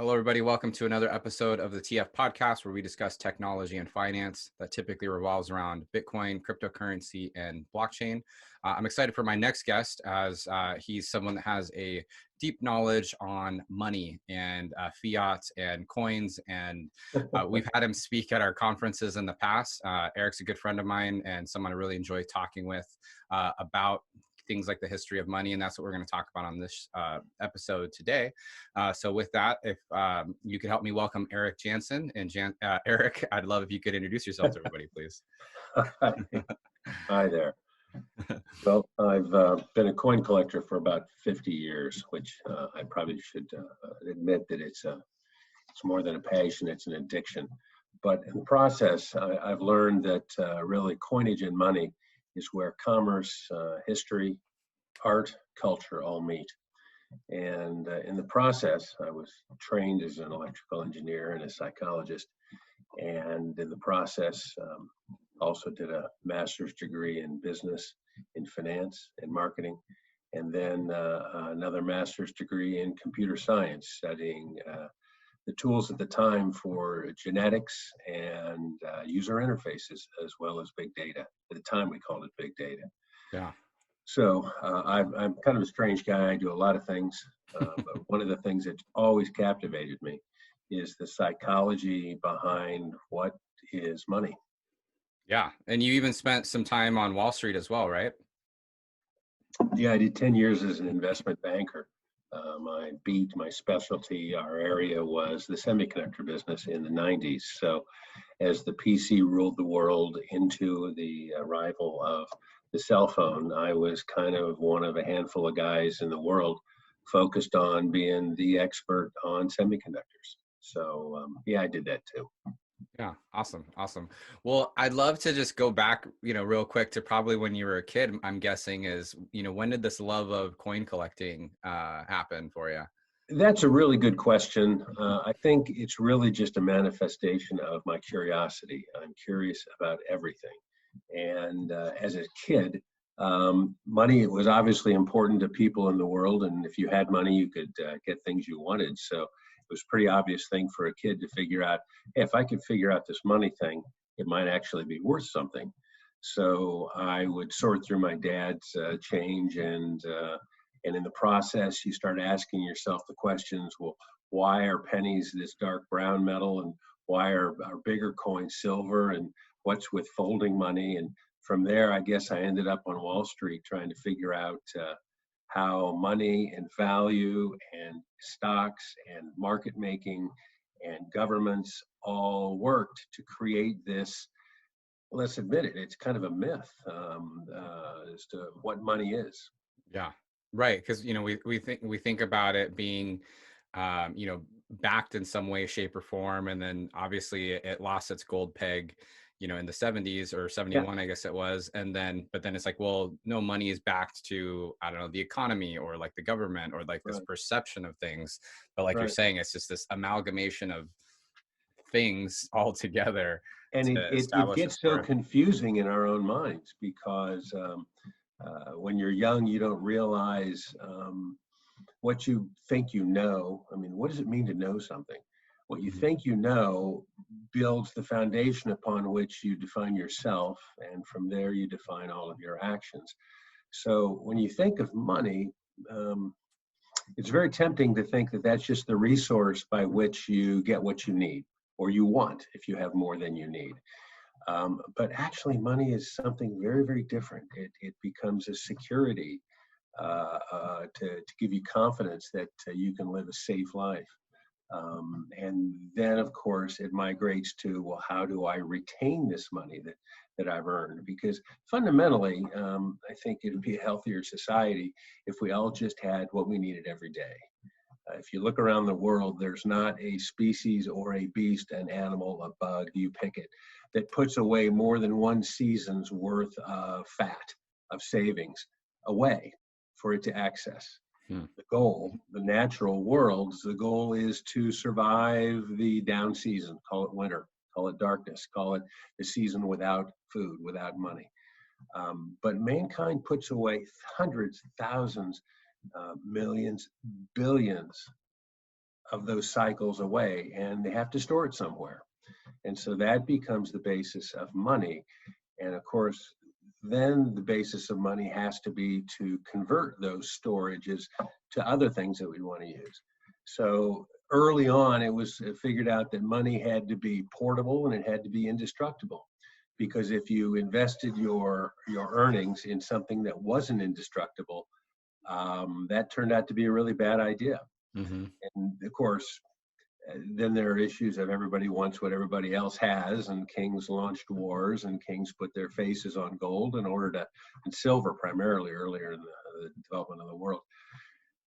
Hello, everybody. Welcome to another episode of the TF podcast where we discuss technology and finance that typically revolves around Bitcoin, cryptocurrency, and blockchain. I'm excited for my next guest as he's someone that has a deep knowledge on money and fiat and coins. And we've had him speak at our conferences in the past. Erik's a good friend of mine and someone I really enjoy talking with about things like the history of money, and that's what we're going to talk about on this episode today. So with that, if you could help me welcome Erik Jansen. And Erik, I'd love if you could introduce yourself to everybody, please. Hi there. Well, I've been a coin collector for about 50 years, which I probably should admit that it's more than a passion, it's an addiction. But in the process, I've learned that really coinage and money is where commerce, history, art, culture all meet. And in the process, I was trained as an electrical engineer and a psychologist. And in the process, also did a master's degree in business, in finance and marketing. And then another master's degree in computer science, studying the tools at the time for genetics and user interfaces, as well as big data. At the time, we called it big data. Yeah. So I'm kind of a strange guy. I do a lot of things. But one of the things that's always captivated me is the psychology behind what is money. Yeah. And you even spent some time on Wall Street as well, right? Yeah, I did 10 years as an investment banker. My specialty, our area was the semiconductor business in the 90s. So as the PC ruled the world into the arrival of the cell phone, I was kind of one of a handful of guys in the world focused on being the expert on semiconductors. So yeah, I did that too. Yeah. Awesome. Awesome. Well, I'd love to just go back, real quick to probably when you were a kid, I'm guessing is, when did this love of coin collecting happen for you? That's a really good question. I think it's really just a manifestation of my curiosity. I'm curious about everything. And as a kid, money was obviously important to people in the world. And if you had money, you could get things you wanted. So it was a pretty obvious thing for a kid to figure out, hey, if I could figure out this money thing, it might actually be worth something. So I would sort through my dad's change, and in the process, you start asking yourself the questions, well, why are pennies this dark brown metal, and why are bigger coins silver, and what's with folding money? And from there, I guess I ended up on Wall Street trying to figure out how money and value and stocks and market making and governments all worked to create this. Let's admit it, it's kind of a myth as to what money is. Yeah. Right. Because, we think about it being, backed in some way, shape, or form. And then obviously it lost its gold peg, in the 70s or 71, I guess it was. But then it's like, well, no, money is backed to, I don't know, the economy or like the government or like this perception of things. But like you're saying, it's just this amalgamation of things all together. And it gets so confusing in our own minds because when you're young, you don't realize what you think you know. I mean, what does it mean to know something? What you think you know builds the foundation upon which you define yourself, and from there you define all of your actions. So when you think of money, it's very tempting to think that that's just the resource by which you get what you need or you want if you have more than you need. But actually, money is something very, very different. It becomes a security to give you confidence that you can live a safe life. And then, of course, it migrates to, well, how do I retain this money that I've earned? Because fundamentally, I think it would be a healthier society if we all just had what we needed every day. If you look around the world, there's not a species or a beast, an animal, a bug, you pick it, that puts away more than one season's worth of fat, of savings, away for it to access. The goal, the natural world, the goal is to survive the down season, call it winter, call it darkness, call it the season without food, without money. But mankind puts away hundreds, thousands, millions, billions of those cycles away, and they have to store it somewhere. And so that becomes the basis of money. And of course, then the basis of money has to be to convert those storages to other things that we want to use. So early on, it was figured out that money had to be portable and it had to be indestructible. Because if you invested your earnings in something that wasn't indestructible, that turned out to be a really bad idea. Mm-hmm. And of course, then there are issues of everybody wants what everybody else has, and kings launched wars, and kings put their faces on gold in order to, and silver primarily earlier in the development of the world,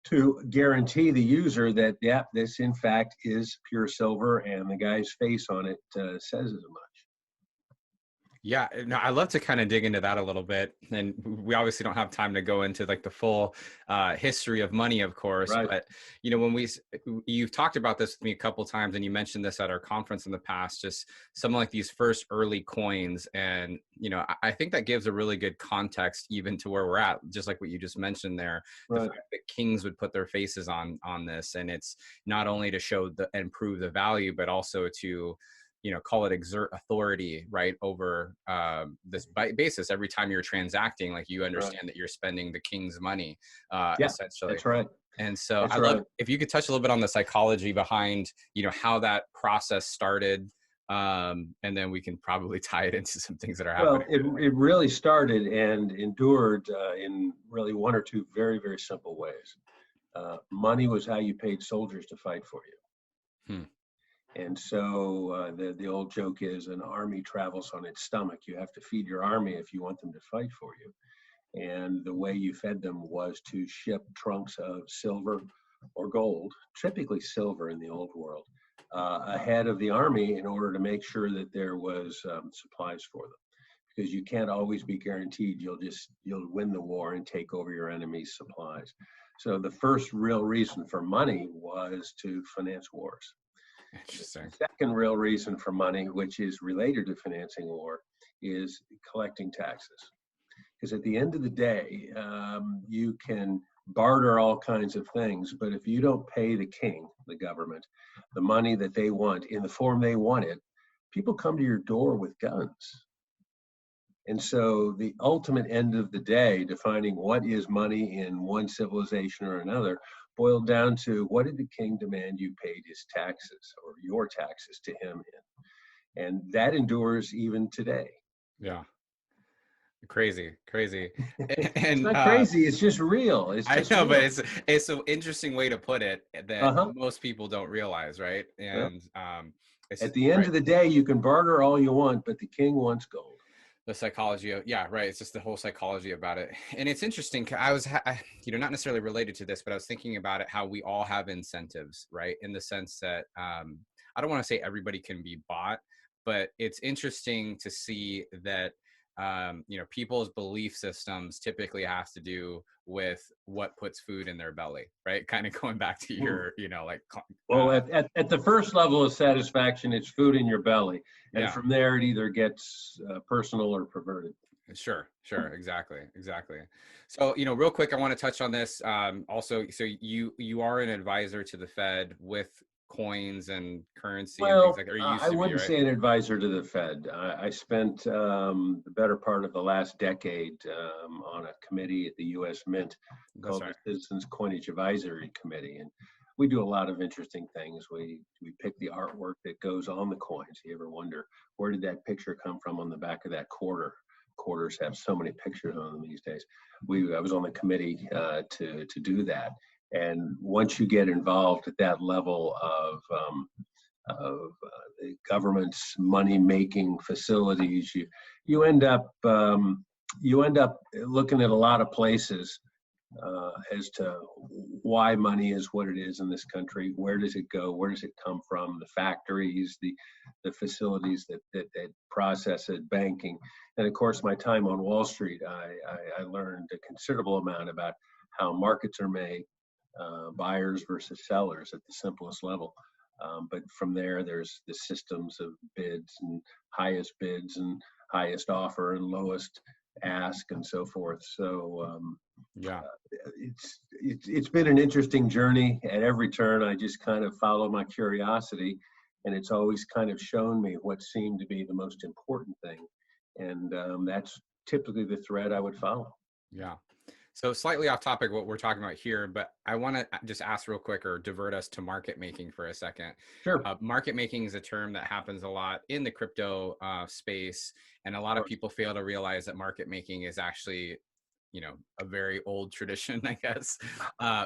to guarantee the user that, yeah, this in fact is pure silver, and the guy's face on it says as much. Yeah, no, I love to kind of dig into that a little bit. And we obviously don't have time to go into like the full history of money, of course. Right. But, you know, when you've talked about this with me a couple of times, and you mentioned this at our conference in the past, just some like these first early coins. And, you know, I think that gives a really good context even to where we're at, just like what you just mentioned there. Right. The fact that kings would put their faces on this. And it's not only to show and prove the value, but also to, you know, call it exert authority, right, over this basis. Every time you're transacting, like, you understand that you're spending the king's money, essentially. That's right. And so that's I love if you could touch a little bit on the psychology behind, you know, how that process started, and then we can probably tie it into some things that are happening. Well, it really started and endured in really one or two very, very simple ways. Money was how you paid soldiers to fight for you. And so the old joke is an army travels on its stomach. You have to feed your army if you want them to fight for you. And the way you fed them was to ship trunks of silver or gold, typically silver in the old world, ahead of the army in order to make sure that there was supplies for them. Because you can't always be guaranteed you'll win the war and take over your enemy's supplies. So the first real reason for money was to finance wars. Interesting. The second real reason for money, which is related to financing war, is collecting taxes. Because at the end of the day, you can barter all kinds of things, but if you don't pay the king, the government, the money that they want in the form they want it, people come to your door with guns. And so the ultimate end of the day, defining what is money in one civilization or another, boiled down to what did the king demand you paid his taxes or your taxes to him in? And that endures even today. Yeah. Crazy. And it's not crazy, it's just real. I know, but it's an interesting way to put it that most people don't realize, right? And at the end of the day, you can barter all you want, but the king wants gold. The psychology of, it's just the whole psychology about it. And it's interesting. I was, you know, not necessarily related to this, but I was thinking about it, how we all have incentives, right? In the sense that, I don't want to say everybody can be bought, but it's interesting to see that, you know, people's belief systems typically have to do with what puts food in their belly, right? Kind of going back to your, you know, like. Well, at the first level of satisfaction, it's food in your belly. And from there, it either gets personal or perverted. Sure. Exactly. So, you know, real quick, I want to touch on this. Also, so you are an advisor to the Fed with coins and currency and things like that. I wouldn't say an advisor to the Fed. I spent the better part of the last decade on a committee at the U.S. Mint called the Citizens Coinage Advisory Committee, and we do a lot of interesting things. We pick the artwork that goes on the coins. You ever wonder, where did that picture come from on the back of that quarter? Quarters have so many pictures on them these days. I was on the committee to do that. And once you get involved at that level of the government's money-making facilities, you end up looking at a lot of places as to why money is what it is in this country. Where does it go? Where does it come from? The factories, the facilities that process it, banking, and of course, my time on Wall Street, I learned a considerable amount about how markets are made. Buyers versus sellers at the simplest level. But from there, there's the systems of bids and highest offer and lowest ask and so forth. So Yeah. It's been an interesting journey. At every turn, I just kind of follow my curiosity, and it's always kind of shown me what seemed to be the most important thing, and that's typically the thread I would follow. Yeah. So slightly off topic what we're talking about here, but I want to just ask real quick or divert us to market making for a second. Sure. Market making is a term that happens a lot in the crypto space, and a lot of people fail to realize that market making is actually, a very old tradition, I guess.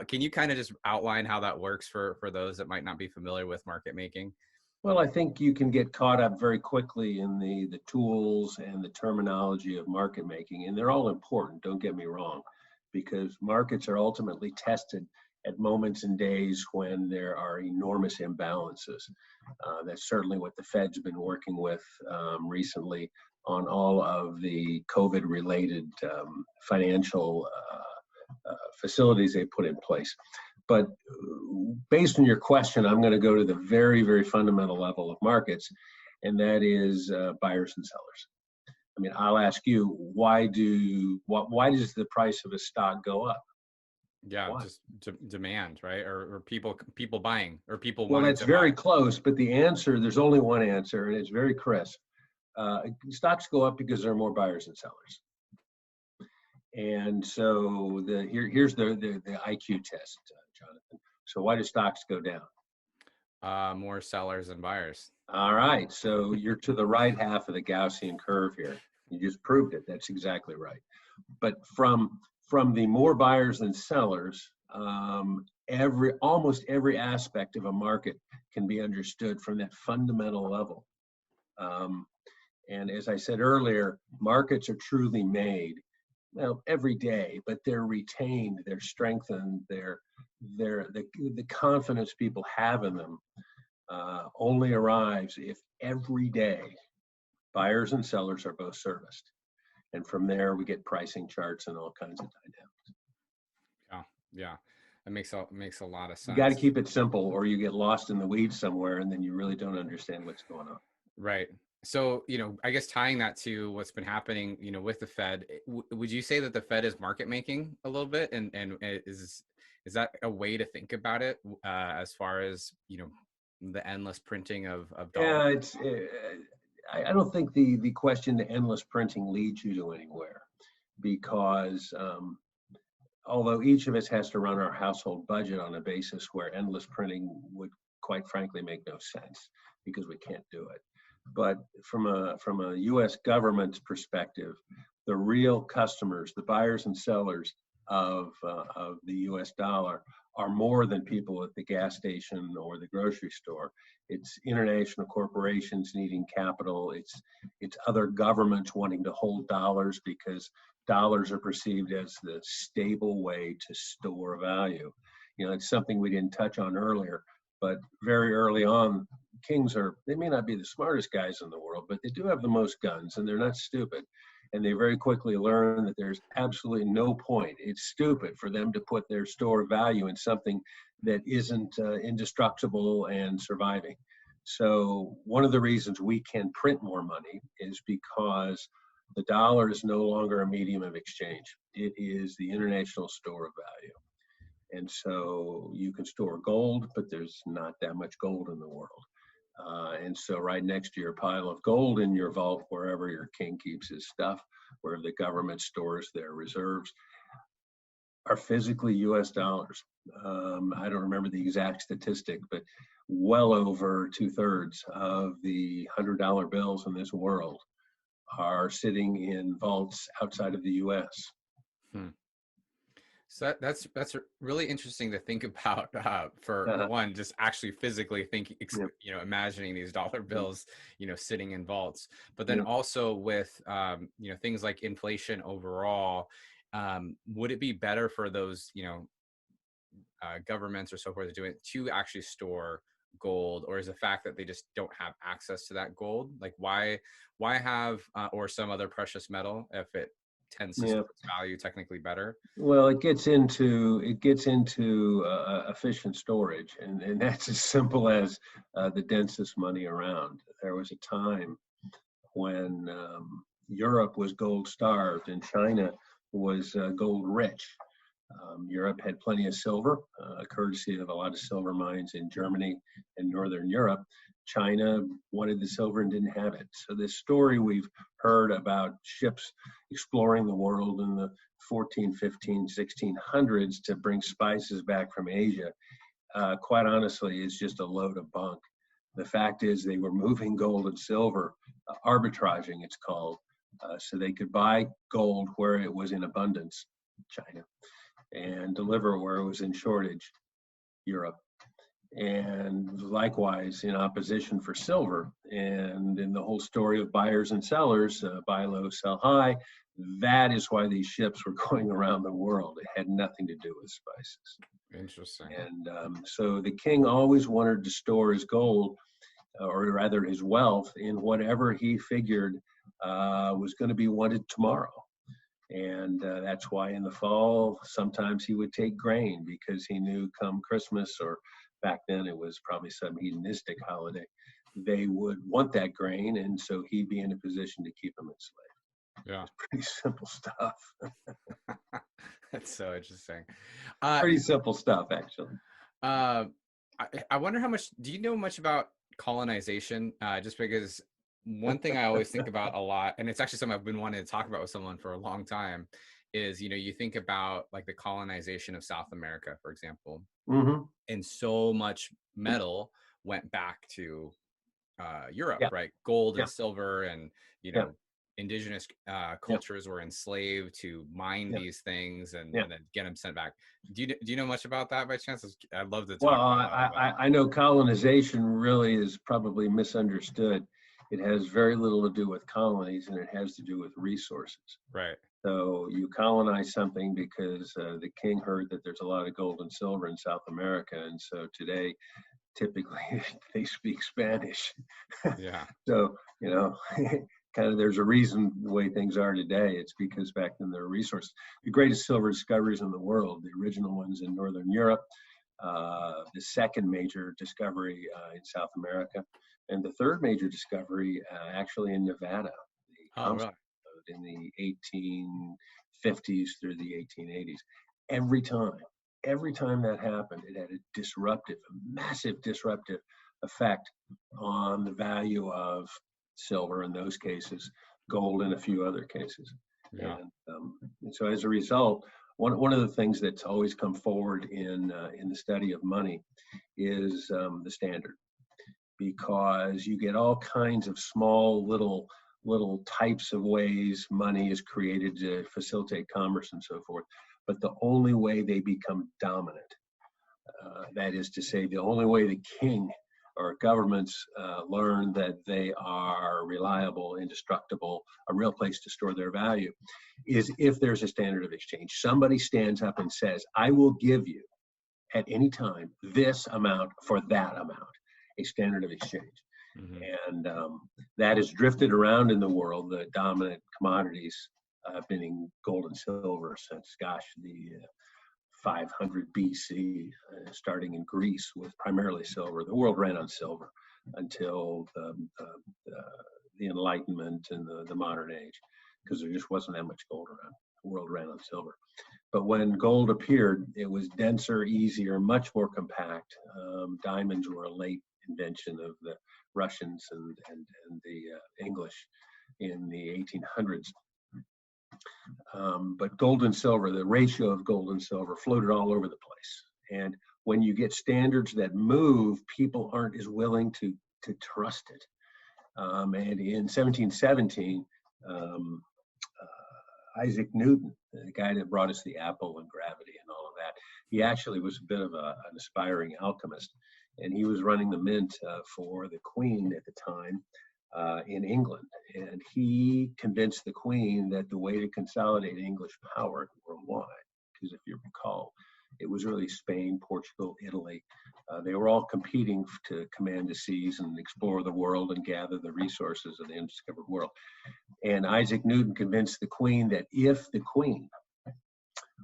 Can you kind of just outline how that works for those that might not be familiar with market making? Well, I think you can get caught up very quickly in the tools and the terminology of market making, and they're all important, don't get me wrong, because markets are ultimately tested at moments and days when there are enormous imbalances. That's certainly what the Fed's been working with recently on all of the COVID-related financial facilities they put in place. But based on your question, I'm going to go to the very, very fundamental level of markets, and that is buyers and sellers. I mean, I'll ask you, why does the price of a stock go up? Yeah, Why? just demand, right? Or people buying, or people Well, wanting that's to very buy. close, but the answer, there's only one answer, and it's very crisp. Stocks go up because there are more buyers and sellers. And so here's the IQ test, Jonathan. So why do stocks go down? More sellers than buyers. All right, so you're to the right half of the Gaussian curve here. You just proved it. That's exactly right. But from the more buyers than sellers, almost every aspect of a market can be understood from that fundamental level. And as I said earlier, markets are truly made, well, every day, but they're retained, they're strengthened, the confidence people have in them only arrives if every day buyers and sellers are both serviced. And from there, we get pricing charts and all kinds of dynamics. Yeah. It makes a lot of sense. You got to keep it simple, or you get lost in the weeds somewhere, and then you really don't understand what's going on. Right. So, I guess tying that to what's been happening, with the Fed, would you say that the Fed is market making a little bit? And is that a way to think about it as far as, the endless printing of dollars? Yeah, I don't think the question to endless printing leads you to anywhere, because although each of us has to run our household budget on a basis where endless printing would quite frankly make no sense, because we can't do it. But from a U.S. government's perspective, the real customers, the buyers and sellers of the U.S. dollar, are more than people at the gas station or the grocery store. It's international corporations needing capital. It's other governments wanting to hold dollars because dollars are perceived as the stable way to store value. It's something we didn't touch on earlier, but very early on, they may not be the smartest guys in the world, but they do have the most guns, and they're not stupid. And they very quickly learn that there's absolutely no point. It's stupid for them to put their store of value in something that isn't indestructible and surviving. So one of the reasons we can print more money is because the dollar is no longer a medium of exchange. It is the international store of value. And so you can store gold, but there's not that much gold in the world. And so right next to your pile of gold in your vault, wherever your king keeps his stuff, where the government stores their reserves, are physically US dollars. I don't remember the exact statistic, but well over 2/3 of the $100 bills in this world are sitting in vaults outside of the US. So that's really interesting to think about. For one, just actually physically thinking, imagining these dollar bills, sitting in vaults. But then also with things like inflation overall, would it be better for those governments or so forth to actually store gold, or is the fact that they just don't have access to that gold? Like why have or some other precious metal if it tends to store its value technically better? Well, it gets into efficient storage, and that's as simple as the densest money around. There was a time when Europe was gold starved, and China was gold rich. Europe had plenty of silver, courtesy of a lot of silver mines in Germany and Northern Europe. China wanted the silver and didn't have it. So this story we've heard about ships exploring the world in the 14, 15, 1600s to bring spices back from Asia, quite honestly, is just a load of bunk. The fact is they were moving gold and silver, arbitraging it's called, so they could buy gold where it was in abundance, China, and deliver where it was in shortage, Europe. And likewise in opposition for silver. And in the whole story of buyers and sellers, buy low, sell high, that is why these ships were going around the world. It had nothing to do with spices. Interesting. And so the king always wanted to store his gold, or rather his wealth, in whatever he figured was going to be wanted tomorrow. And that's why in the fall, sometimes he would take grain, because he knew come Christmas, or back then it was probably some hedonistic holiday, they would want that grain, and so he'd be in a position to keep them enslaved. Yeah. It's pretty simple stuff. That's so interesting. Pretty simple stuff, actually. I wonder how much, do you know much about colonization? Just because one thing I always think about a lot, and it's actually something I've been wanting to talk about with someone for a long time, is, you think about like the colonization of South America, for example, and so much metal went back to Europe, right? Gold and silver, and indigenous cultures were enslaved to mine these things and then get them sent back. Do you know much about that by chance? I'd love to talk about that. I know colonization really is probably misunderstood. It has very little to do with colonies, and it has to do with resources. Right. So you colonize something because the king heard that there's a lot of gold and silver in South America, and so today, typically, they speak Spanish. Yeah. So, kind of there's a reason the way things are today. It's because back then there were resources. The greatest silver discoveries in the world, the original ones in Northern Europe, the second major discovery in South America, and the third major discovery actually in Nevada, Really? in the 1850s through the 1880s. Every time that happened, it had a massive disruptive effect on the value of silver in those cases, gold in a few other cases. Yeah. And so as a result, one of the things that's always come forward in the study of money is the standard, because you get all kinds of small little types of ways money is created to facilitate commerce and so forth. But the only way they become dominant, that is to say, the only way the king or governments learn that they are reliable, indestructible, a real place to store their value, is if there's a standard of exchange. Somebody stands up and says, I will give you at any time this amount for that amount, a standard of exchange. And that has drifted around in the world. The dominant commodities have been in gold and silver since, the 500 BC, starting in Greece with primarily silver. The world ran on silver until the Enlightenment and the modern age, because there just wasn't that much gold around. The world ran on silver. But when gold appeared, it was denser, easier, much more compact. Diamonds were a late invention of the Russians and the English in the 1800s. But gold and silver, the ratio of gold and silver floated all over the place. And when you get standards that move, people aren't as willing to trust it. And in 1717, Isaac Newton, the guy that brought us the apple and gravity and all of that, he actually was a bit of an aspiring alchemist. And he was running the mint for the Queen at the time in England. And he convinced the Queen that the way to consolidate English power worldwide, because if you recall, it was really Spain, Portugal, Italy. They were all competing to command the seas and explore the world and gather the resources of the undiscovered world. And Isaac Newton convinced the Queen that if the Queen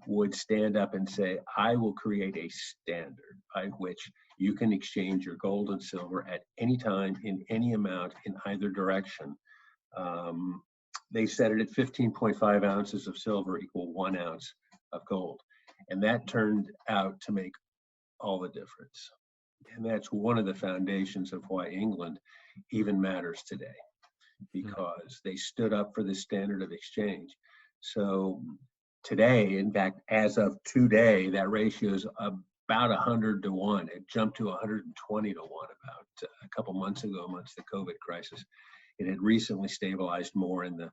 would stand up and say, I will create a standard by which you can exchange your gold and silver at any time, in any amount, in either direction, they set it at 15.5 ounces of silver equal 1 ounce of gold. And that turned out to make all the difference. And that's one of the foundations of why England even matters today, because they stood up for the standard of exchange. So today, in fact, as of today, that ratio is about 100 to 1. It jumped to 120 to 1 about a couple months ago amongst the COVID crisis. It had recently stabilized more in the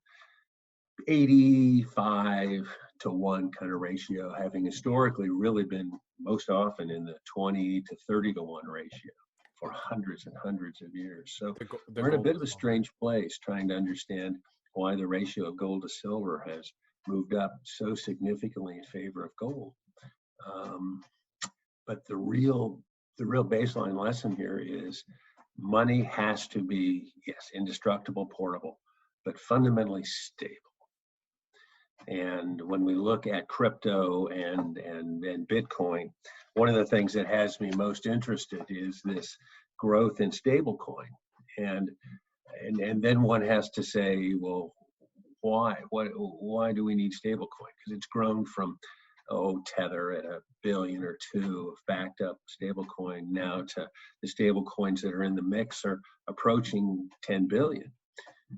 85 to 1 kind of ratio, having historically really been most often in the 20 to 30 to 1 ratio for hundreds and hundreds of years. So we're in a bit of a strange place trying to understand why the ratio of gold to silver has moved up so significantly in favor of gold. But the real baseline lesson here is money has to be, yes, indestructible, portable, but fundamentally stable. And when we look at crypto and Bitcoin, one of the things that has me most interested is this growth in stablecoin. And then one has to say, well, why do we need stablecoin? Because it's grown from Tether at $1 billion or $2 billion of backed up stablecoin now to the stablecoins that are in the mix are approaching 10 billion.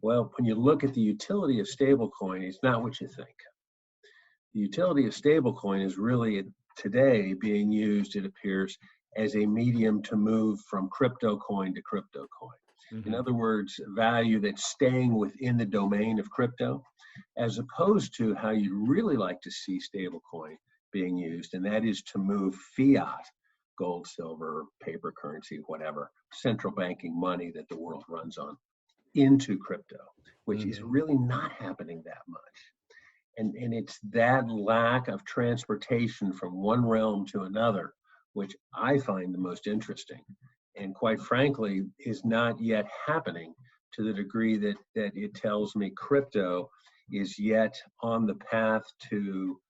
Well, when you look at the utility of stablecoin, it's not what you think. The utility of stablecoin is really today being used, it appears, as a medium to move from crypto coin to crypto coin. In other words, value that's staying within the domain of crypto, as opposed to how you'd really like to see stablecoin being used, and that is to move fiat, gold, silver, paper currency, whatever, central banking money that the world runs on, into crypto, which is really not happening that much. And it's that lack of transportation from one realm to another, which I find the most interesting. And quite frankly, is not yet happening to the degree that it tells me crypto is yet on the path to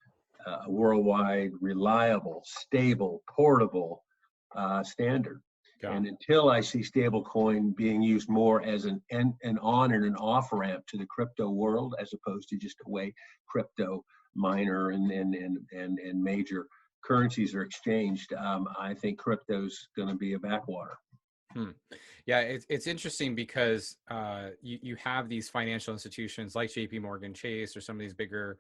a worldwide, reliable, stable, portable standard. And until I see stablecoin being used more as an on and an off ramp to the crypto world, as opposed to just a way crypto minor and major currencies are exchanged, I think crypto's going to be a backwater. Yeah, it's interesting because you have these financial institutions like JP Morgan Chase or some of these bigger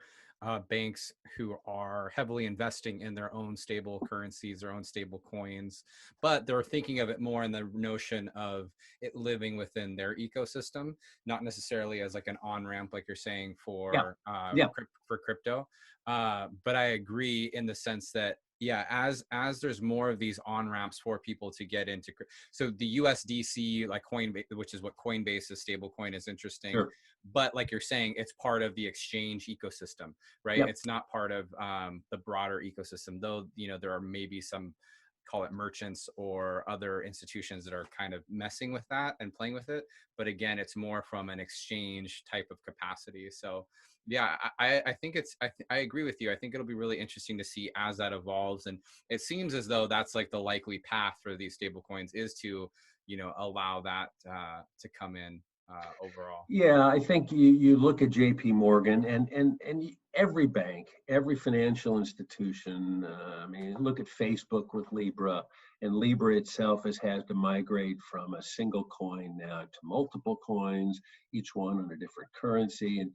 banks who are heavily investing in their own stable currencies, their own stable coins, but they're thinking of it more in the notion of it living within their ecosystem, not necessarily as like an on-ramp, like you're saying, for crypto. But I agree in the sense that, yeah, as there's more of these on-ramps for people to get into, so the USDC, like Coinbase, which is what Coinbase's stable coin is interesting. Sure. But like you're saying, it's part of the exchange ecosystem, right? Yep. It's not part of the broader ecosystem, though, you know, there are maybe some, call it merchants or other institutions that are kind of messing with that and playing with it. But again, it's more from an exchange type of capacity. So yeah, I think I agree with you. I think it'll be really interesting to see as that evolves. And it seems as though that's like the likely path for these stable coins is to, you know, allow that to come in overall. Yeah, I think you look at JP Morgan and every bank, every financial institution. I mean, look at Facebook with Libra, and Libra itself has had to migrate from a single coin now to multiple coins, each one on a different currency, and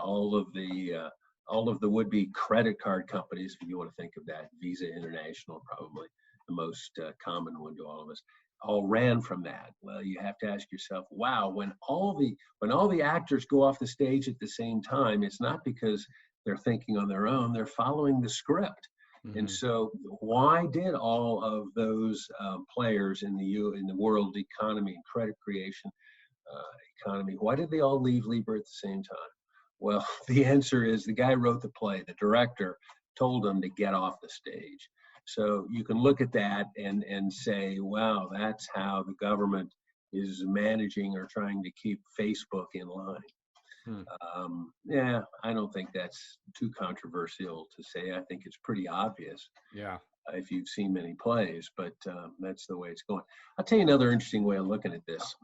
all of the would-be credit card companies, if you want to think of that, Visa International, probably the most common one to all of us, all ran from that. Well, you have to ask yourself, wow, when all the actors go off the stage at the same time, it's not because they're thinking on their own, they're following the script. And so why did all of those players in the world economy and credit creation economy, why did they all leave Libra at the same time? Well, the answer is the guy wrote the play, the director told them to get off the stage. So you can look at that and say, wow, that's how the government is managing or trying to keep Facebook in line. Yeah, I don't think that's too controversial to say. I think it's pretty obvious. Yeah. if you've seen many plays, but that's the way it's going. I'll tell you another interesting way of looking at this.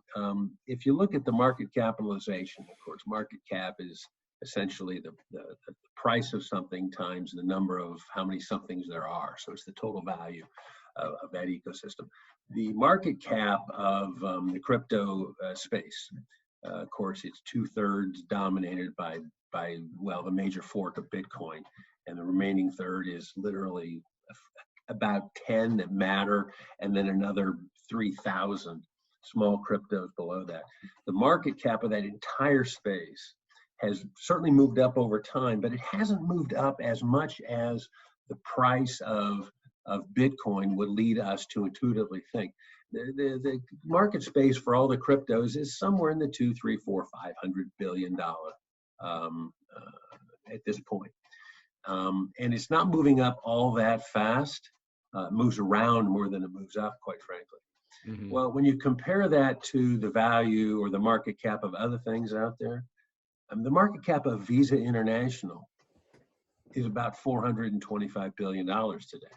If you look at the market capitalization, of course, market cap is essentially the price of something times the number of how many somethings there are. So it's the total value of that ecosystem. The market cap of the crypto space, of course, it's 2/3 dominated by the major fork of Bitcoin, and the remaining third is literally about 10 that matter, and then another 3,000 small cryptos below that. The market cap of that entire space has certainly moved up over time, but it hasn't moved up as much as the price of Bitcoin would lead us to intuitively think. The market space for all the cryptos is somewhere in the $200, $300, $400, $500 billion at this point. And it's not moving up all that fast. It moves around more than it moves up, quite frankly. Mm-hmm. Well, when you compare that to the value or the market cap of other things out there, the market cap of Visa International is about $425 billion today.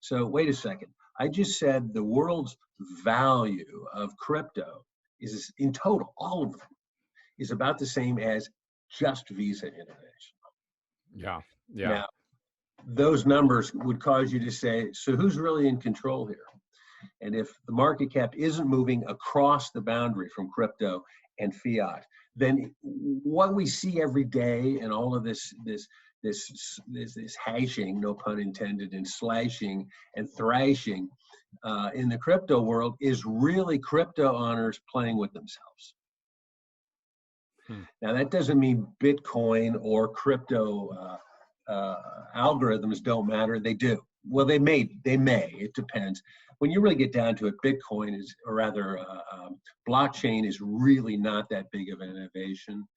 So wait a second. I just said the world's value of crypto is, in total, all of them, is about the same as just Visa International. Yeah. Yeah. Now, those numbers would cause you to say, so who's really in control here? And if the market cap isn't moving across the boundary from crypto and fiat, then what we see every day and all of this hashing, no pun intended, and slashing and thrashing in the crypto world is really crypto owners playing with themselves. Now, that doesn't mean Bitcoin or crypto algorithms don't matter. They do. Well, they may. It depends. When you really get down to it, Bitcoin is, or rather, blockchain is really not that big of an innovation.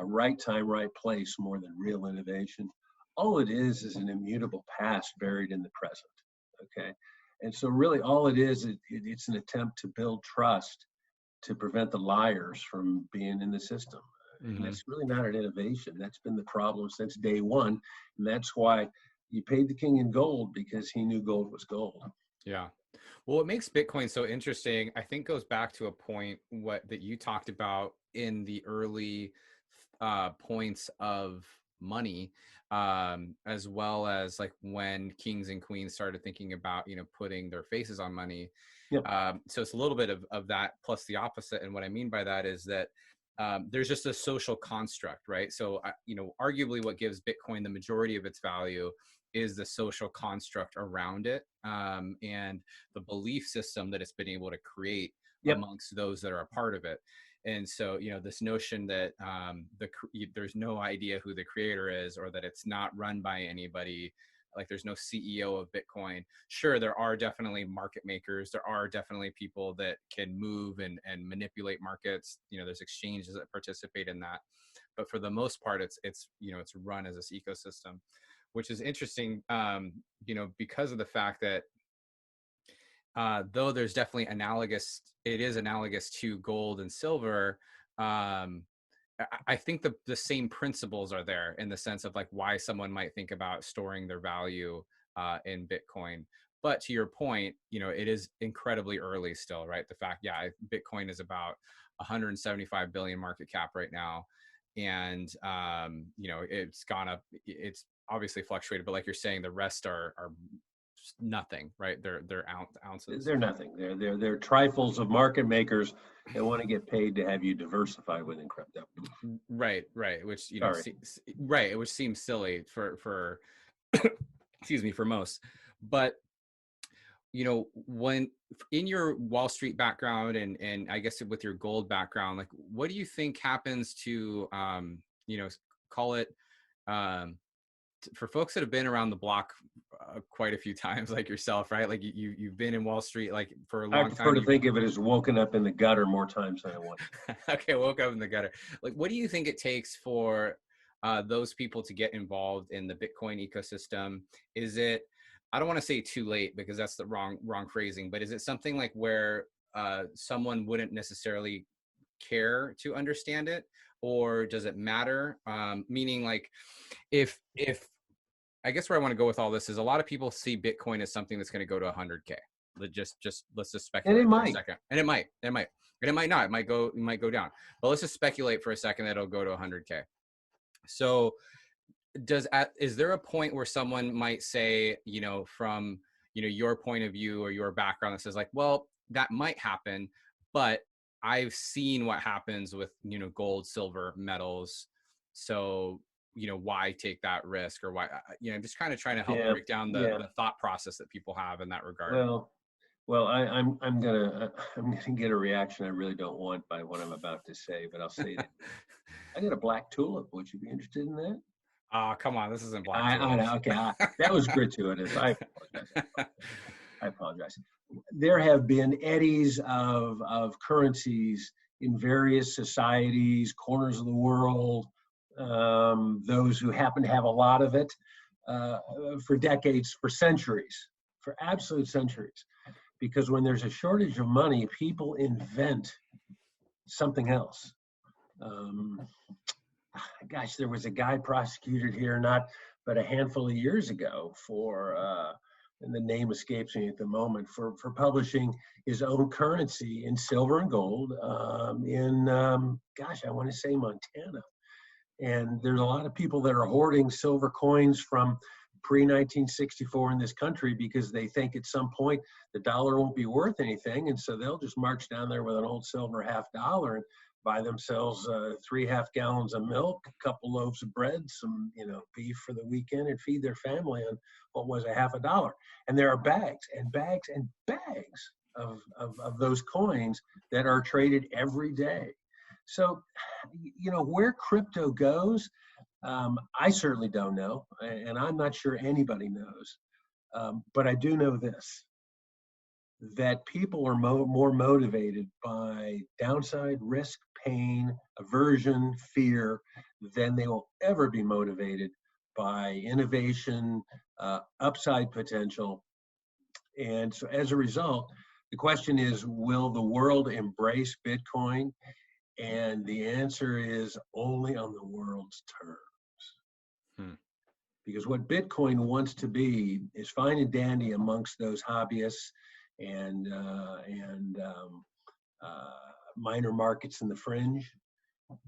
Right time, right place, more than real innovation. All it is an immutable past buried in the present. Okay, and so really, all it is, it's an attempt to build trust to prevent the liars from being in the system. Mm-hmm. And that's really not an innovation. That's been the problem since day one, and that's why you paid the king in gold, because he knew gold was gold. Yeah. Well, what makes Bitcoin so interesting, I think, goes back to a point that you talked about in the early points of money, as well as like when kings and queens started thinking about, putting their faces on money. Yep. So it's a little bit of that plus the opposite. And what I mean by that is that there's just a social construct, right? So, arguably what gives Bitcoin the majority of its value is the social construct around it, and the belief system that it's been able to create amongst those that are a part of it. And so, this notion that there's no idea who the creator is, or that it's not run by anybody, like there's no CEO of Bitcoin. Sure, there are definitely market makers. There are definitely people that can move and manipulate markets. There's exchanges that participate in that. But for the most part, it's run as this ecosystem, which is interesting, because of the fact that though there's definitely it is analogous to gold and silver. I think the same principles are there in the sense of like why someone might think about storing their value in Bitcoin. But to your point, it is incredibly early still, right? The fact, Bitcoin is about 175 billion market cap right now. And, it's gone up. It's obviously fluctuated, but like you're saying, the rest are nothing, right? They're ounces. They're nothing. They're trifles of market makers that want to get paid to have you diversify within crypto. Right. Which which seems silly for excuse me, for most. But when in your Wall Street background and I guess with your gold background, like what do you think happens to call it for folks that have been around the block quite a few times, like yourself, right? Like you've been in Wall Street like for a long time. I prefer to think of it as woken up in the gutter more times than I want. Okay, woke up in the gutter. Like, what do you think it takes for those people to get involved in the Bitcoin ecosystem? Is it, I don't want to say too late because that's the wrong phrasing, but is it something like where someone wouldn't necessarily care to understand it, or does it matter? Meaning like if I guess where I want to go with all this is a lot of people see Bitcoin as something that's going to go to 100K. Let's just speculate for a second. And it might, and it might not. It might go down. But let's just speculate for a second that it'll go to 100K. So is there a point where someone might say, from, your point of view or your background that says like, well, that might happen, but I've seen what happens with, gold, silver, metals. So, why take that risk, or why, just kind of trying to help break down the thought process that people have in that regard. Well, I'm gonna get a reaction I really don't want by what I'm about to say, but I'll say it. I got a black tulip. Would you be interested in that? Oh, come on, this isn't black tulip. I know. Okay, that was gratuitous. I apologize. There have been eddies of currencies in various societies, corners of the world. Those who happen to have a lot of it for decades, for centuries, for absolute centuries. Because when there's a shortage of money, people invent something else. Gosh, there was a guy prosecuted here not but a handful of years ago for, and the name escapes me at the moment, for publishing his own currency in silver and gold in, I want to say Montana. And there's a lot of people that are hoarding silver coins from pre-1964 in this country because they think at some point the dollar won't be worth anything. And so they'll just march down there with an old silver $50 and buy themselves 3 half gallons of milk, a couple loaves of bread, some beef for the weekend, and feed their family on what was $50. And there are bags and bags and bags of those coins that are traded every day. So, where crypto goes, I certainly don't know, and I'm not sure anybody knows. But I do know this, that people are more motivated by downside, risk, pain, aversion, fear, than they will ever be motivated by innovation, upside potential. And so as a result, the question is, will the world embrace Bitcoin? And the answer is only on the world's terms. Because what Bitcoin wants to be is fine and dandy amongst those hobbyists and minor markets in the fringe.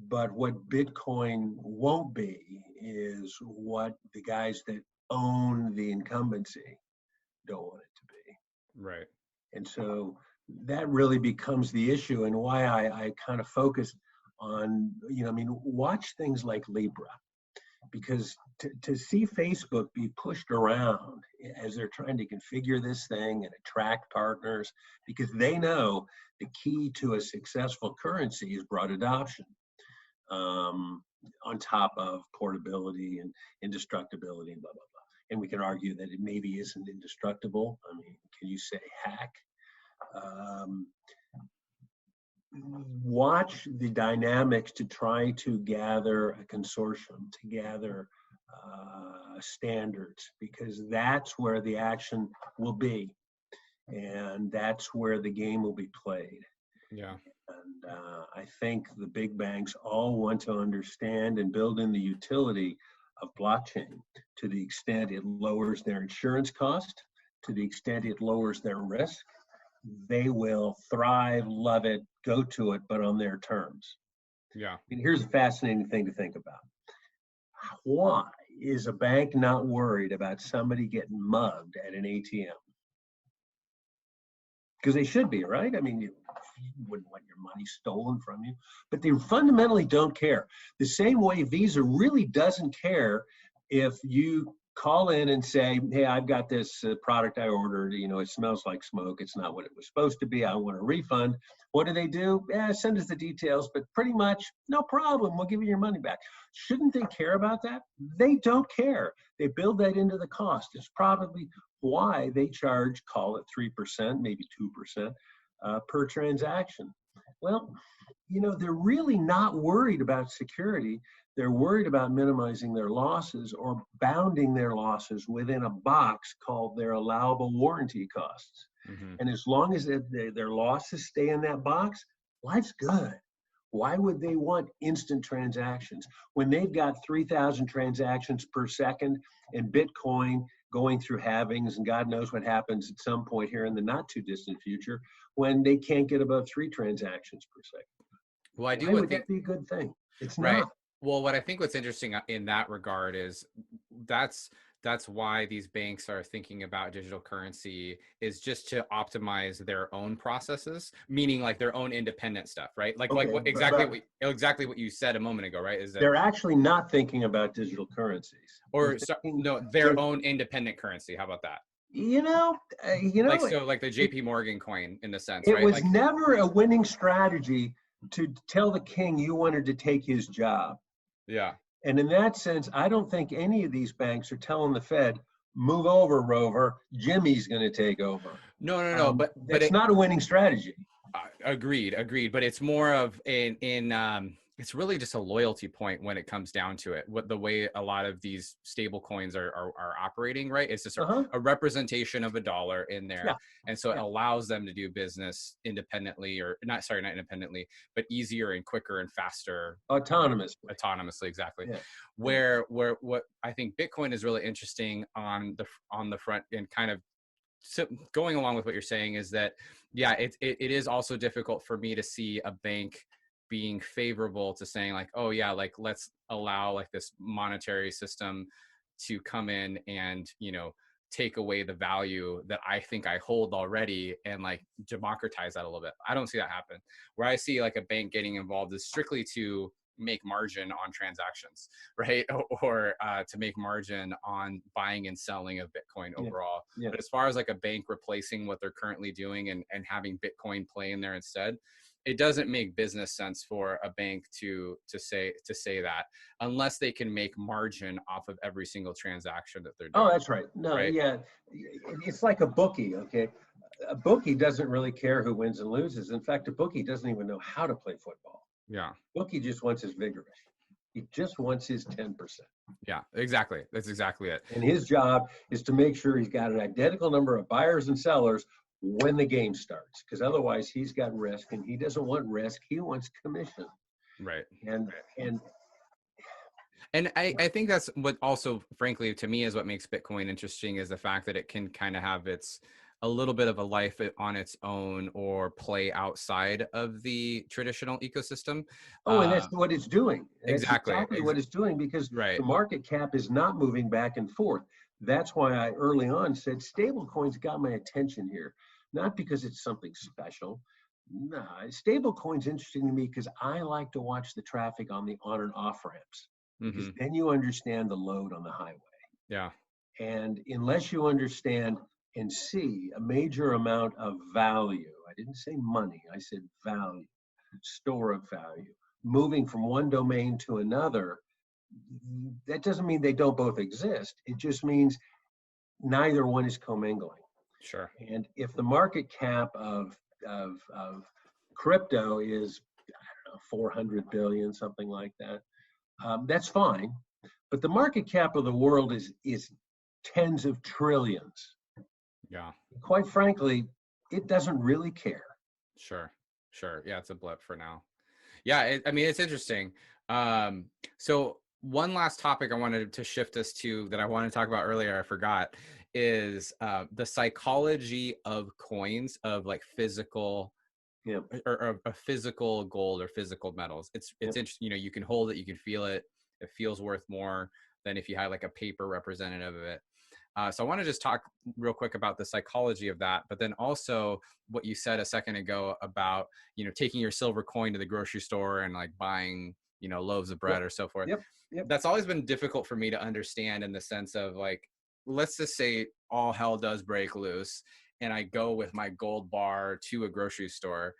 But what Bitcoin won't be is what the guys that own the incumbency don't want it to be. Right. And so that really becomes the issue, and why I kind of focus on, watch things like Libra, because to see Facebook be pushed around as they're trying to configure this thing and attract partners, because they know the key to a successful currency is broad adoption, on top of portability and indestructibility and blah, blah, blah. And we can argue that it maybe isn't indestructible. I mean, can you say hack? Watch the dynamics to try to gather a consortium, to gather standards, because that's where the action will be, and that's where the game will be played. Yeah. And I think the big banks all want to understand and build in the utility of blockchain to the extent it lowers their insurance cost, to the extent it lowers their risk. They will thrive, love it, go to it, but on their terms. Yeah. And here's a fascinating thing to think about. Why is a bank not worried about somebody getting mugged at an ATM? Because they should be, right? I mean, you wouldn't want your money stolen from you, but they fundamentally don't care. The same way Visa really doesn't care if you call in and say, hey, I've got this product I ordered, it smells like smoke. It's not what it was supposed to be. I want a refund. What do? Send us the details, but pretty much no problem. We'll give you your money back. Shouldn't they care about that? They don't care. They build that into the cost. It's probably why they charge, call it 3%, maybe 2% per transaction. Well, they're really not worried about security. They're worried about minimizing their losses or bounding their losses within a box called their allowable warranty costs. Mm-hmm. And as long as their losses stay in that box, life's good. Why would they want instant transactions when they've got 3,000 transactions per second and Bitcoin going through halvings, and God knows what happens at some point here in the not too distant future when they can't get above 3 transactions per second? Well, I do Why would think that be a good thing? It's right. not. Well, what I think what's interesting in that regard is that's that's why these banks are thinking about digital currency is just to optimize their own processes, meaning like their own independent stuff, right? Like Okay, what exactly what you said a moment ago, right? Is that they're actually not thinking about digital currencies. or Thinking, no, their own independent currency. How about that? you know, Like so, like the JP Morgan coin in the sense, it right? was Like never a winning strategy to tell the king you wanted to take his job. yeah. And in that sense, I don't think any of these banks are telling the Fed, move over, Rover, Jimmy's going to take over. No. But That's not a winning strategy. agreed. But it's more of it's really just a loyalty point when it comes down to it. What the way a lot of these stable coins are operating, right? It's just a representation of a dollar in there. Yeah. And so it allows them to do business independently or not independently, but easier and quicker and faster. Autonomously, exactly. Yeah. Where what I think Bitcoin is really interesting on the front and kind of so going along with what you're saying is that, yeah, it is also difficult for me to see a bank being favorable to saying like, oh yeah, like let's allow like this monetary system to come in and, take away the value that I think I hold already and like democratize that a little bit. I don't see that happen. Where I see like a bank getting involved is strictly to make margin on transactions, right? Or to make margin on buying and selling of Bitcoin overall. Yeah. But as far as like a bank replacing what they're currently doing and having Bitcoin play in there instead, it doesn't make business sense for a bank to say that unless they can make margin off of every single transaction that they're doing. Oh, that's right. No, right? Yeah. It's like a bookie, okay? A bookie doesn't really care who wins and loses. In fact, a bookie doesn't even know how to play football. Yeah. Bookie just wants his vigorous. He just wants his 10%. Yeah, exactly. That's exactly it. And his job is to make sure he's got an identical number of buyers and sellers when the game starts, because otherwise he's got risk, and he doesn't want risk. He wants commission. Right. And I think that's what also, frankly, to me is what makes Bitcoin interesting is the fact that it can kind of have a little bit of a life on its own or play outside of the traditional ecosystem. And that's what it's doing. Exactly what it's doing, because right. the market cap is not moving back and forth. That's why I early on said stablecoins got my attention here, not because it's something special. Nah, stablecoins interesting to me because I like to watch the traffic on the on and off ramps, because then you understand the load on the highway. Yeah. And unless you understand and see a major amount of value, I didn't say money, I said value, store of value, moving from one domain to another, that doesn't mean they don't both exist. It just means neither one is commingling. Sure. And if the market cap of crypto is, I don't know, 400 billion, something like that, that's fine. But the market cap of the world is tens of trillions. Yeah. Quite frankly, it doesn't really care. Sure. Yeah, it's a blip for now. Yeah, I mean, it's interesting. So one last topic I wanted to shift us to that I wanted to talk about earlier, I forgot, is the psychology of coins, of like physical or a physical gold or physical metals. It's interesting, you can hold it, you can feel it. It feels worth more than if you had like a paper representative of it. So I want to just talk real quick about the psychology of that, but then also what you said a second ago about, taking your silver coin to the grocery store and like buying, loaves of bread or so forth. Yep. That's always been difficult for me to understand, in the sense of like, let's just say all hell does break loose and I go with my gold bar to a grocery store.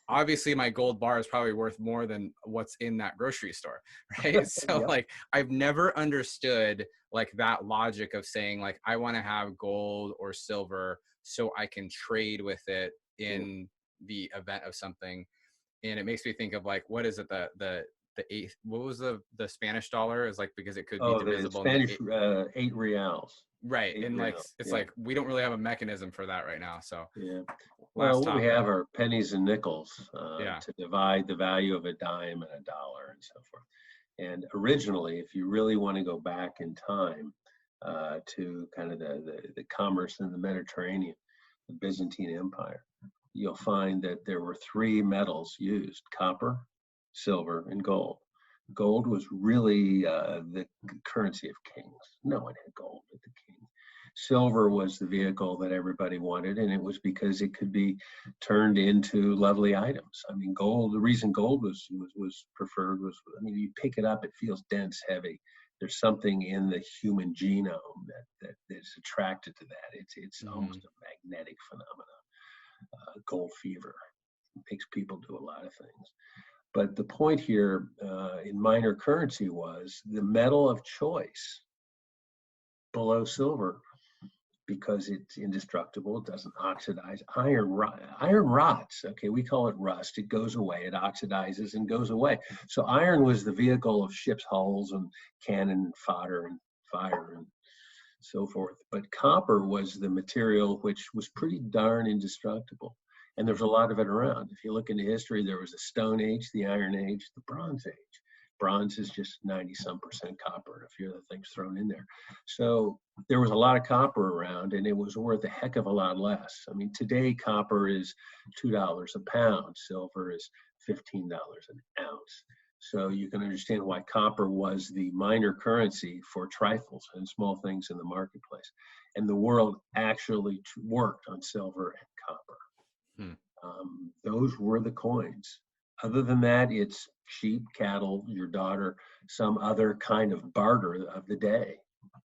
Obviously my gold bar is probably worth more than what's in that grocery store, right? So like, I've never understood like that logic of saying like, I want to have gold or silver so I can trade with it in the event of something. And it makes me think of like, what is it, the what was the Spanish dollar is like, because it could be Oh, the divisible Spanish into 8 reals. right. 8 And like, reals. it's Yeah. like, we don't really have a mechanism for that right now. So Yeah. last Well, what we topic. have are pennies and nickels Yeah. to divide the value of a dime and a dollar and so forth. And originally, if you really want to go back in time to kind of the commerce in the Mediterranean, the Byzantine Empire, you'll find that there were 3 metals used: copper, silver, and gold. Gold was really the currency of kings. No one had gold but the king. Silver was the vehicle that everybody wanted, and it was because it could be turned into lovely items. I mean, gold, the reason gold was preferred was, I mean, you pick it up, it feels dense, heavy. There's something in the human genome that is attracted to that. It's almost a magnetic phenomenon. Gold fever makes people do a lot of things. But the point here in minor currency was the metal of choice below silver, because it's indestructible, it doesn't oxidize. Iron rots, okay, we call it rust. It goes away, it oxidizes and goes away. So iron was the vehicle of ships' hulls and cannon fodder and fire and so forth. But copper was the material which was pretty darn indestructible. And there's a lot of it around. If you look into history, there was the Stone Age, the Iron Age, the Bronze Age. Bronze is just 90-some% copper, and a few other things thrown in there. So there was a lot of copper around, and it was worth a heck of a lot less. I mean, today copper is $2 a pound, silver is $15 an ounce. So you can understand why copper was the minor currency for trifles and small things in the marketplace. And the world actually worked on silver and copper. Those were the coins. Other than that, it's sheep, cattle, your daughter, some other kind of barter of the day.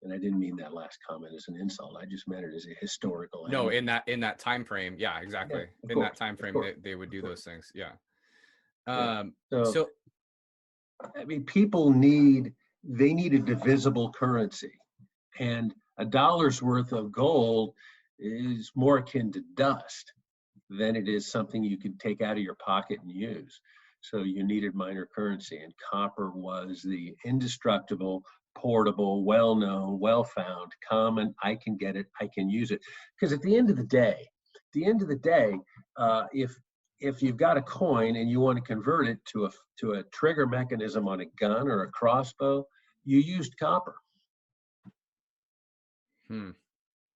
And I didn't mean that last comment as an insult. I just meant it as a historical. No, in that time frame, yeah, exactly. Yeah, in that time frame, they would do those things. Yeah. So I mean, people need a divisible currency, and a dollar's worth of gold is more akin to dust than it is something you could take out of your pocket and use. So you needed minor currency, and copper was the indestructible, portable, well-known, well-found, common, I can get it, I can use it. Because at the end of the day, if you've got a coin and you want to convert it to a trigger mechanism on a gun or a crossbow, you used copper.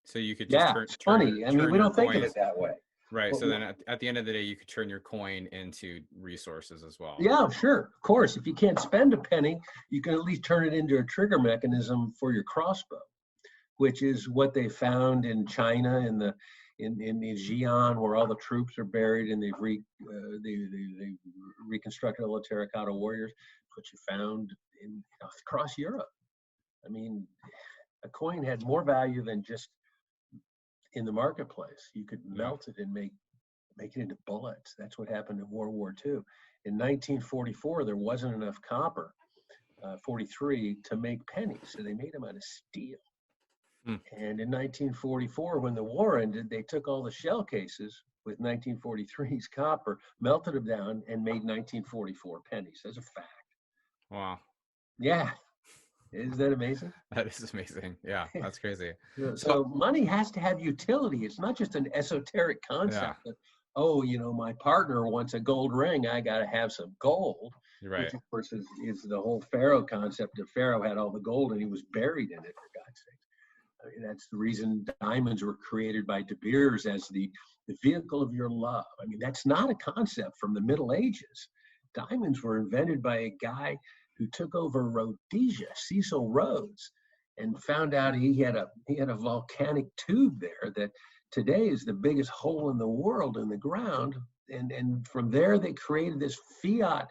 So you could just it's funny. I mean, we don't think of it that way. Right. So then at the end of the day, you could turn your coin into resources as well. Yeah, sure. Of course. If you can't spend a penny, you can at least turn it into a trigger mechanism for your crossbow, which is what they found in China in the Xi'an, where all the troops are buried, and they've reconstructed all the terracotta warriors. What you found across Europe. I mean, a coin had more value than just in the marketplace. You could melt it and make it into bullets. That's what happened in World War II. In 1944, there wasn't enough copper, 43, to make pennies, so they made them out of steel. And in 1944, when the war ended, they took all the shell cases with 1943's copper, melted them down, and made 1944 pennies. That's a fact. Wow. Yeah. Isn't that amazing? That is amazing. Yeah, that's crazy. So money has to have utility. It's not just an esoteric concept that, my partner wants a gold ring, I got to have some gold. Right. Which, of course, is the whole Pharaoh concept. Of Pharaoh had all the gold and he was buried in it, for God's sake. I mean, that's the reason diamonds were created by De Beers as the vehicle of your love. I mean, that's not a concept from the Middle Ages. Diamonds were invented by a guy who took over Rhodesia, Cecil Rhodes, and found out he had a volcanic tube there that today is the biggest hole in the world in the ground. And from there, they created this Fiat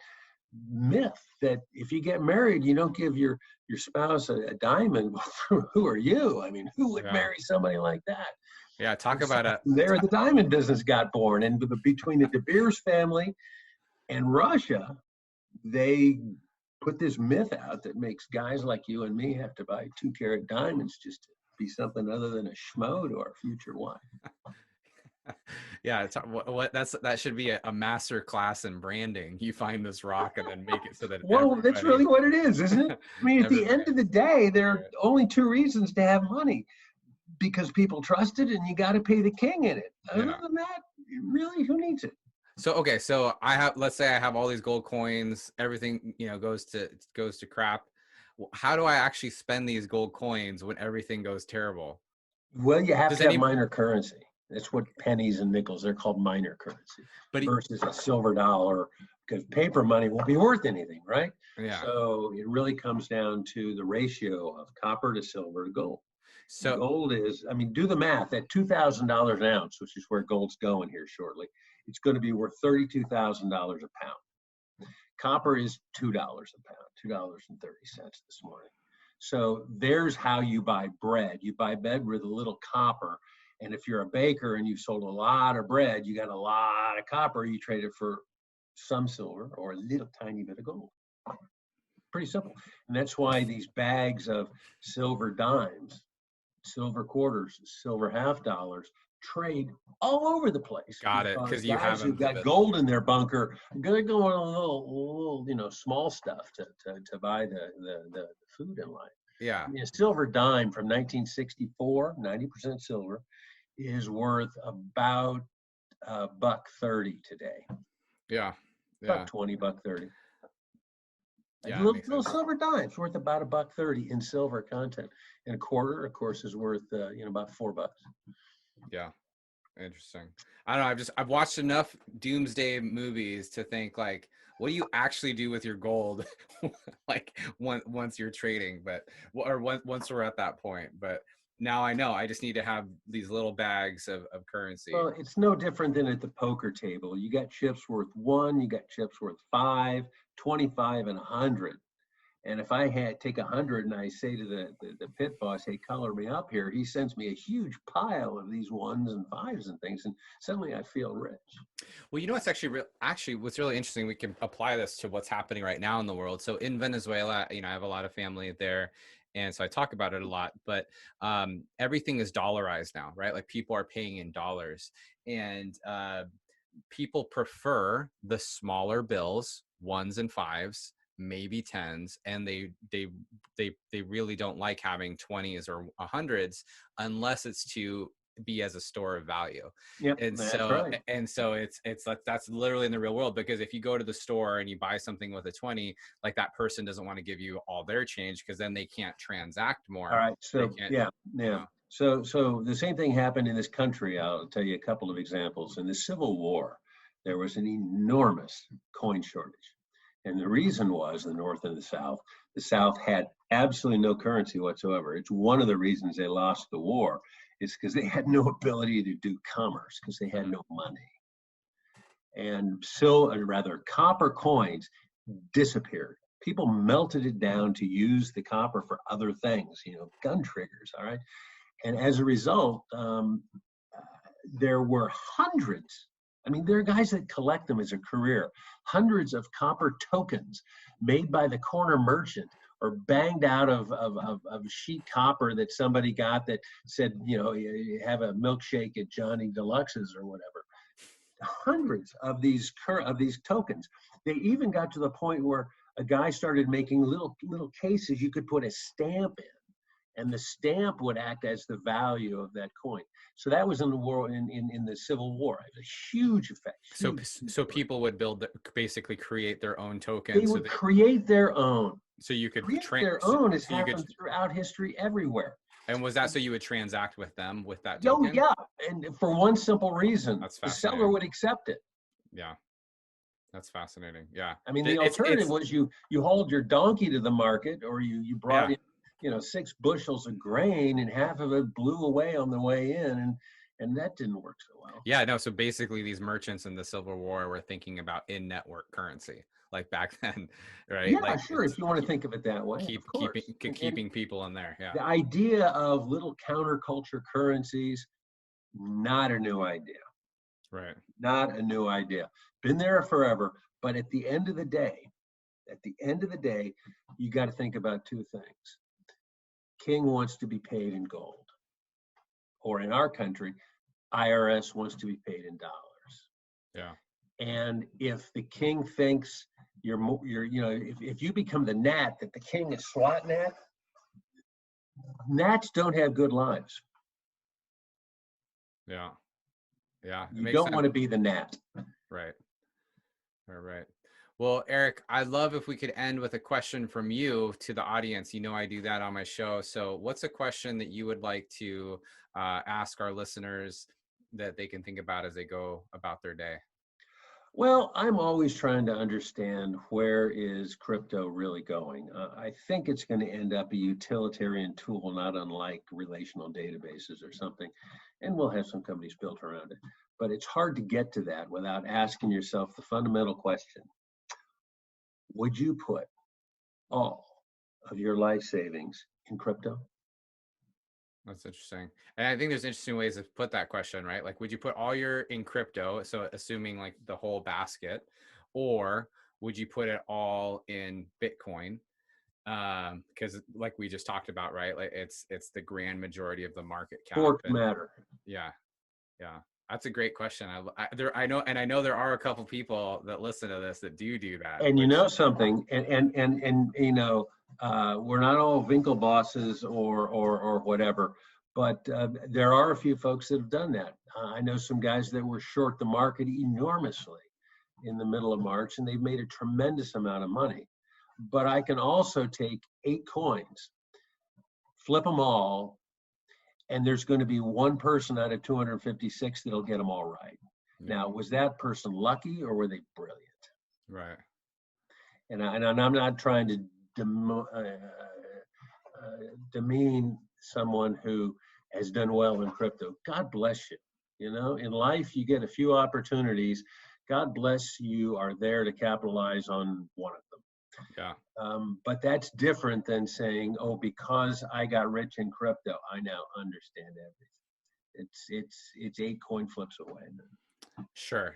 myth that if you get married, you don't give your spouse a diamond. Who are you? I mean, who would marry somebody like that? Yeah, talk about it. There, the diamond business got born, and between the De Beers family and Russia, they put this myth out that makes guys like you and me have to buy 2-carat diamonds just to be something other than a schmo to our future wife. Yeah, that should be a master class in branding. You find this rock and then make it so that Well, that's really what it is, isn't it? I mean, at the end of the day, there are only two reasons to have money: because people trust it, and you got to pay the king in it. Other than that, really, who needs it? So okay, so let's say I have all these gold coins, everything goes to crap. How do I actually spend these gold coins when everything goes terrible? Well, you have to have minor currency. That's what pennies and nickels, they're called minor currency, versus a silver dollar, because paper money won't be worth anything, right? Yeah. So it really comes down to the ratio of copper to silver to gold. So gold is, I mean, do the math at $2,000 an ounce, which is where gold's going here shortly. It's going to be worth $32,000 a pound. Copper is $2 a pound, $2.30 this morning. So there's how you buy bread. You buy bread with a little copper. And if you're a baker and you've sold a lot of bread, you got a lot of copper, you trade it for some silver or a little tiny bit of gold. Pretty simple. And that's why these bags of silver dimes, silver quarters, silver half dollars trade all over the place. Got it. Because you guys who've got gold in their bunker, they're going on a little small stuff to buy the food in life. Yeah. I mean, a silver dime from 1964, 90% silver, is worth about $1.30 today. Yeah. About $20, $1.30. Yeah, little silver dimes worth about $1.30 in silver content, and a quarter, of course, is worth about $4. Yeah, interesting. I don't know. I've watched enough doomsday movies to think like, what do you actually do with your gold, like once you're trading, once we're at that point. But now I know I just need to have these little bags of currency. Well, it's no different than at the poker table. You got chips worth 1, you got chips worth 5, 25, and 100. And if I take 100 and I say to the pit boss, hey, color me up here, he sends me a huge pile of these 1s and 5s and things, and suddenly I feel rich. Well, what's actually what's really interesting, we can apply this to what's happening right now in the world. So in Venezuela, I have a lot of family there, and so I talk about it a lot, but everything is dollarized now, right? Like people are paying in dollars, and people prefer the smaller bills, 1s and 5s, maybe 10s, and they really don't like having 20s or 100s unless it's to be as a store of value. Yep, and so it's that's literally in the real world, because if you go to the store and you buy something with a 20, like that person doesn't want to give you all their change, because then they can't transact more. All right, so so the same thing happened in this country. I'll tell you a couple of examples. In the Civil War, there was an enormous coin shortage. And the reason was the North and the South. The South had absolutely no currency whatsoever. It's one of the reasons they lost the war, is because they had no ability to do commerce, because they had no money. And copper coins disappeared. People melted it down to use the copper for other things, gun triggers, all right? And as a result, there were hundreds. I mean, there are guys that collect them as a career. Hundreds of copper tokens made by the corner merchant, or banged out of sheet copper that somebody got that said, you have a milkshake at Johnny Deluxe's or whatever. Hundreds of these tokens. They even got to the point where a guy started making little cases you could put a stamp in, and the stamp would act as the value of that coin. So that was in the war, in the Civil War. It was a huge effect. So people would basically create their own tokens. They would create their own. So you could create their own. Has happened throughout history everywhere. And was that so you would transact with them with that token? Oh yeah, and for one simple reason: the seller would accept it. Yeah. That's fascinating. Yeah. I mean, the alternative was you hauled your donkey to the market, or you brought in 6 bushels of grain, and half of it blew away on the way in, and that didn't work so well. Yeah, no. So basically, these merchants in the Civil War were thinking about in-network currency, like back then, right? Yeah, like, sure. If you want to think of it that way, keeping people in there. Yeah. The idea of little counterculture currencies, not a new idea. Right. Not a new idea. Been there forever. But at the end of the day, you got to think about 2 things. King wants to be paid in gold. Or in our country, IRS wants to be paid in dollars. Yeah. And if the king thinks if you become the gnat that the king is swatting at, gnats don't have good lives. Yeah. Yeah. You don't want to be the gnat. Right. All right. Well, Erik, I'd love if we could end with a question from you to the audience. I do that on my show. So what's a question that you would like to ask our listeners that they can think about as they go about their day? Well, I'm always trying to understand where is crypto really going. I think it's going to end up a utilitarian tool, not unlike relational databases or something. And we'll have some companies built around it. But it's hard to get to that without asking yourself the fundamental question. Would you put all of your life savings in crypto? That's interesting. And I think there's interesting ways to put that question, right? Like, would you put all your in crypto? So assuming like the whole basket, or would you put it all in Bitcoin? Because like we just talked about, right? Like it's the grand majority of the market cap. Fork matter. Yeah. Yeah. That's a great question. I know there are a couple people that listen to this that do that. And you know something, and we're not all Winklebosses or whatever, but there are a few folks that have done that. I know some guys that were short the market enormously in the middle of March, and they've made a tremendous amount of money. But I can also take 8 coins, flip them all, and there's going to be one person out of 256 that'll get them all right. Yeah. Now, was that person lucky or were they brilliant? Right. And I'm not trying to demean someone who has done well in crypto. God bless you. In life, you get a few opportunities. God bless you are there to capitalize on one of them. Yeah. But that's different than saying, oh, because I got rich in crypto, I now understand everything. It's 8 coin flips away. Sure.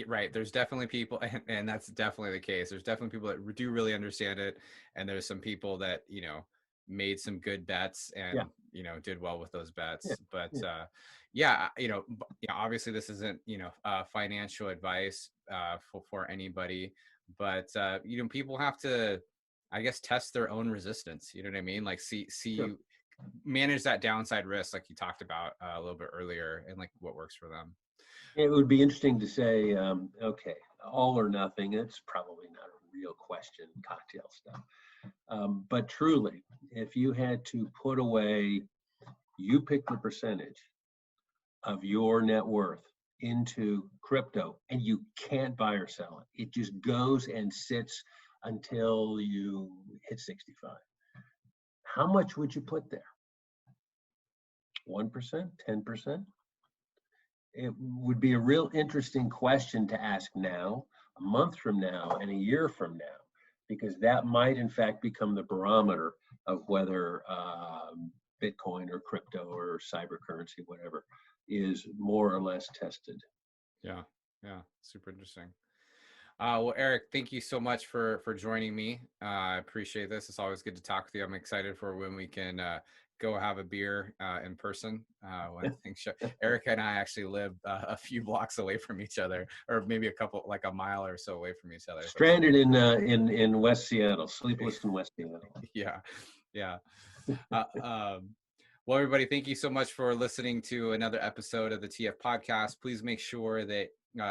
Right. There's definitely people, and that's definitely the case. There's definitely people that do really understand it. And there's some people that, made some good bets and, did well with those bets. But obviously this isn't, financial advice for anybody, but, people have to, I guess, test their own resistance. You know what I mean? Like see sure. Manage that downside risk, like you talked about a little bit earlier, and like what works for them. It would be interesting to say, okay, all or nothing. It's probably not a real question, cocktail stuff. But truly, if you had to put away, you pick the percentage of your net worth into crypto, and you can't buy or sell it. It just goes and sits until you hit 65. How much would you put there? 1%, 10%? It would be a real interesting question to ask now, a month from now, and a year from now, because that might in fact become the barometer of whether Bitcoin or crypto or cyber currency, whatever, is more or less tested. Yeah, super interesting. Well, Erik, thank you so much for joining me. I appreciate this. It's always good to talk with you. I'm excited for when we can go have a beer in person. When things show. Erik and I actually live a few blocks away from each other, or maybe like a mile or so away from each other. Stranded in West Seattle, sleepless in West Seattle. Yeah. Well, everybody, thank you so much for listening to another episode of the TF Podcast. Please make sure that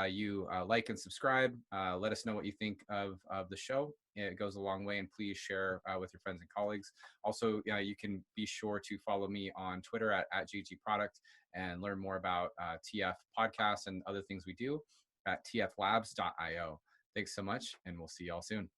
you like and subscribe. Let us know what you think of the show. It goes a long way, and please share with your friends and colleagues. Also, you can be sure to follow me on Twitter at GGProduct and learn more about TF Podcasts and other things we do at tflabs.io. Thanks so much, and we'll see y'all soon.